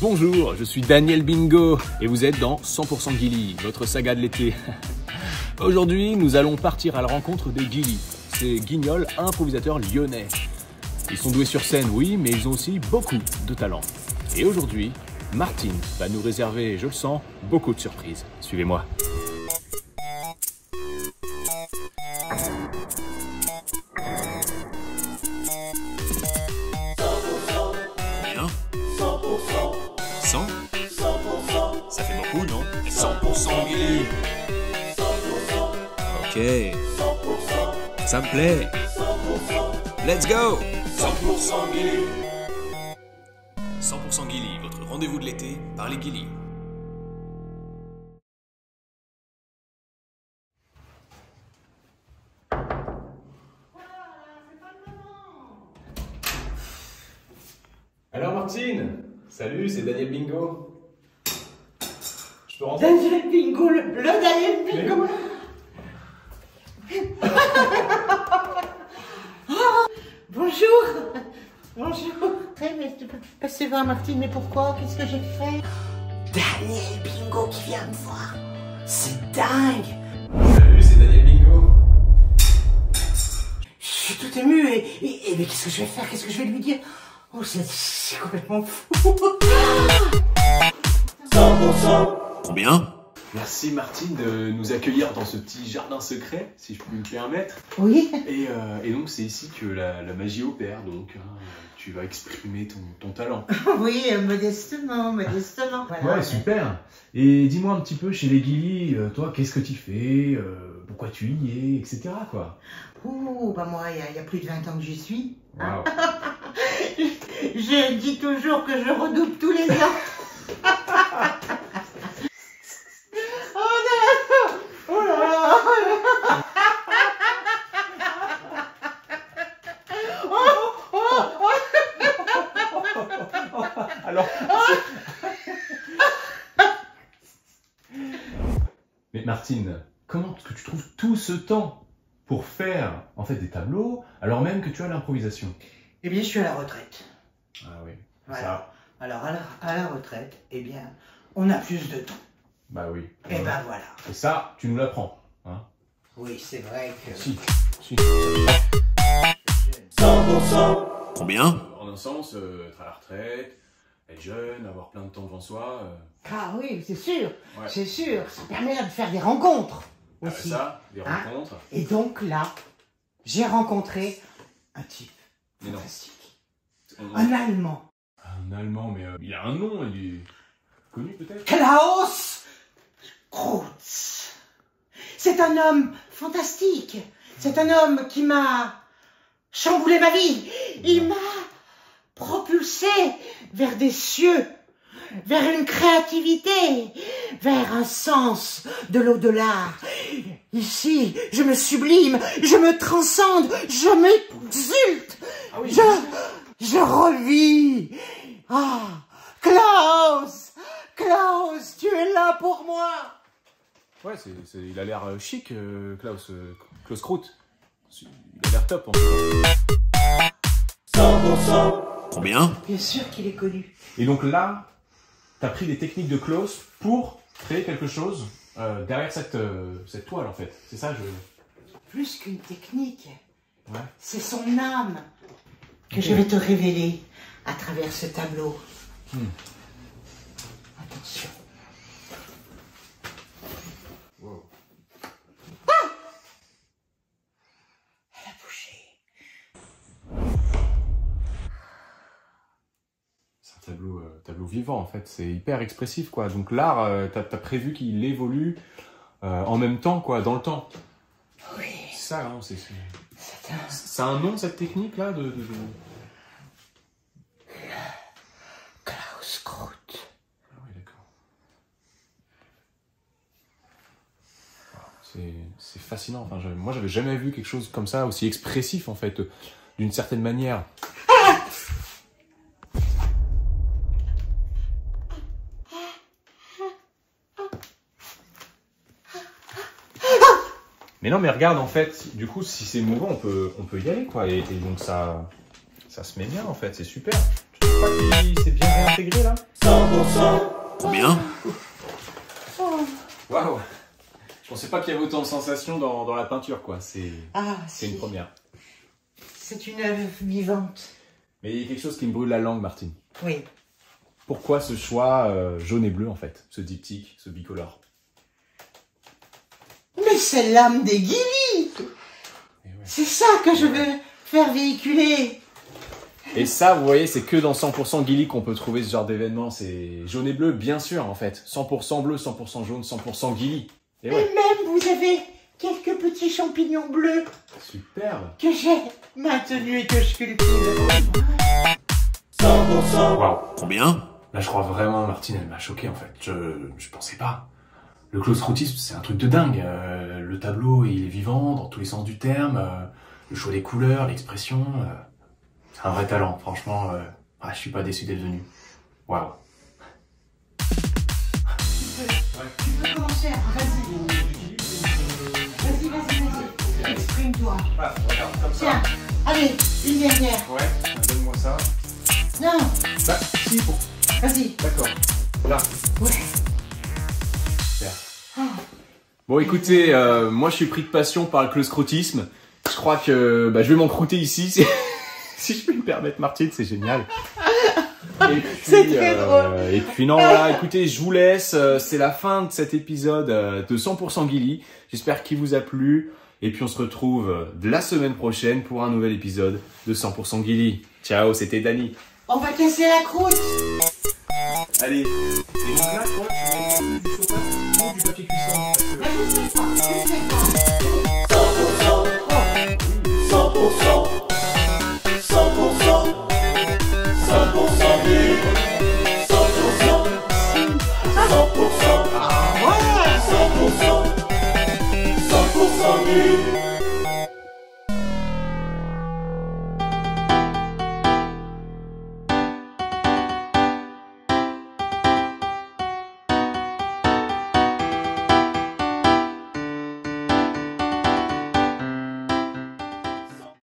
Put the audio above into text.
Bonjour, je suis Daniel Bingo et vous êtes dans 100% Guilly, votre saga de l'été. Aujourd'hui, nous allons partir à la rencontre des Guilly, ces guignols improvisateurs lyonnais. Ils sont doués sur scène, oui, mais ils ont aussi beaucoup de talent. Et aujourd'hui, Martine va nous réserver, je le sens, beaucoup de surprises. Suivez-moi. Bien. 100 ça fait beaucoup, non? 100% Guilly. Ok. Ça me plaît. Let's go. 100% Guilly. 100% Guilly, votre rendez-vous de l'été par les Guilly. Alors Martine, salut, c'est Daniel Bingo. Je peux rentrer? Daniel Bingo, le Daniel Bingo. Oh, bonjour. Bonjour. Mais tu peux passer voir Martine, mais pourquoi? Qu'est-ce que j'ai fait? Daniel Bingo qui vient me voir. C'est dingue. Salut, c'est Daniel Bingo. Je suis tout ému et mais qu'est-ce que je vais faire? Qu'est-ce que je vais lui dire? Oh, c'est complètement fou. 100%. Combien? Merci Martine de nous accueillir dans ce petit jardin secret, si je puis me permettre. Oui. Et donc c'est ici que la magie opère, donc tu vas exprimer ton talent. Oui, modestement, modestement. Voilà. Ouais, super. Et dis-moi un petit peu, chez les Guilly, toi, qu'est-ce que tu fais, pourquoi tu y es, etc. quoi. Oh, bah moi, il y a plus de 20 ans que j'y suis. Wow. Je dis toujours que je redouble tous les ans. Oh là là, oh là là. Alors. Mais Martine, comment est-ce que tu trouves tout ce temps pour faire en fait des tableaux alors même que tu as l'improvisation? Eh bien, je suis à la retraite. Ah oui. Voilà. Ça. Alors, à la retraite, eh bien, on a plus de temps. Bah oui. Et ben voilà. Et ça, tu nous l'apprends, hein? Oui, c'est vrai que... Si. 100%. Combien? En un sens, être à la retraite, être jeune, avoir plein de temps devant soi. Ah oui, c'est sûr. Ouais. C'est sûr. Ça permet là de faire des rencontres aussi. Ça, des rencontres. Et donc là, j'ai rencontré un type Mais non. fantastique. Un Allemand. Un Allemand, mais il a un nom, il est connu peut-être? Klaus Kreutz. C'est un homme fantastique. C'est un homme qui m'a chamboulé ma vie. Il m'a propulsé vers des cieux, vers une créativité, vers un sens de l'au-delà. Ici, je me sublime, je me transcende, je m'exulte, Ah oui. je revis. Ah, Klaus, Klaus, tu es là pour moi. Ouais, il a l'air chic, Klaus Kreutz. Il a l'air top en tout cas. 100%. Combien? Bien sûr qu'il est connu. Et donc là, tu as pris des techniques de Klaus pour créer quelque chose derrière cette toile en fait. C'est ça, Plus qu'une technique, Ouais. c'est son âme que je vais te révéler à travers ce tableau. Attention. Wow. Elle a bougé. C'est un tableau vivant en fait, c'est hyper expressif quoi. Donc l'art, t'as prévu qu'il évolue en même temps quoi, dans le temps. Oui. C'est ça, hein, C'est un... c'est un nom cette technique là de... Klaus Kreutz. Ah oui, d'accord. C'est fascinant. Enfin, moi, j'avais jamais vu quelque chose comme ça, aussi expressif en fait, d'une certaine manière. Mais non, mais regarde, en fait, du coup, si c'est mouvant, on peut y aller, quoi. Et donc, ça se met bien, en fait, c'est super. Tu trouves pas qu'il s'est bien réintégré, là? 100%. Combien? Waouh! Je pensais pas qu'il y avait autant de sensations dans la peinture, quoi. C'est une première. C'est une œuvre vivante. Mais il y a quelque chose qui me brûle la langue, Martine. Oui. Pourquoi ce choix jaune et bleu, en fait? Ce diptyque, ce bicolore? Mais c'est l'âme des Ghillie. Ouais. C'est ça que je veux faire véhiculer. Et ça, vous voyez, c'est que dans 100% Ghillie qu'on peut trouver ce genre d'événement. C'est jaune et bleu, bien sûr, en fait. 100% bleu, 100% jaune, 100% Ghillie. Et ouais. Et même, vous avez quelques petits champignons bleus Superbe. que j'ai maintenus et que je cultive. 100%. Waouh. Combien? Là, je crois vraiment, Martine, elle m'a choqué, en fait. Je pensais pas. Le claustroutisme, c'est un truc de dingue. Le tableau, il est vivant dans tous les sens du terme. Le choix des couleurs, l'expression. C'est un vrai talent, franchement. Je suis pas déçu d'être venu. Waouh. Tu peux commencer, vas-y. Vas-y. Exprime-toi. Ah, regarde, comme ça. Tiens, allez, une dernière. Ouais, donne-moi ça. Non, Bah, si, bon. vas-y. D'accord. Là. Ouais. Super. Bon, écoutez, moi, je suis pris de passion par le claustroutisme. Je crois que je vais m'encrouter ici. Si je peux me permettre, Martine, c'est génial. Et puis, C'est très drôle. Et puis non, voilà, écoutez, je vous laisse. C'est la fin de cet épisode de 100% Ghillie. J'espère qu'il vous a plu. Et puis on se retrouve la semaine prochaine pour un nouvel épisode de 100% Ghillie. Ciao, c'était Dany. On va casser la croûte. Allez. Et donc là, toi, tu mets du chauffage ou du papier cuisson? Bah, je sais pas. 100%, 100%, 100% Ghillie, 100%, 100%, Ah ouais. 100%, 100% Ghillie.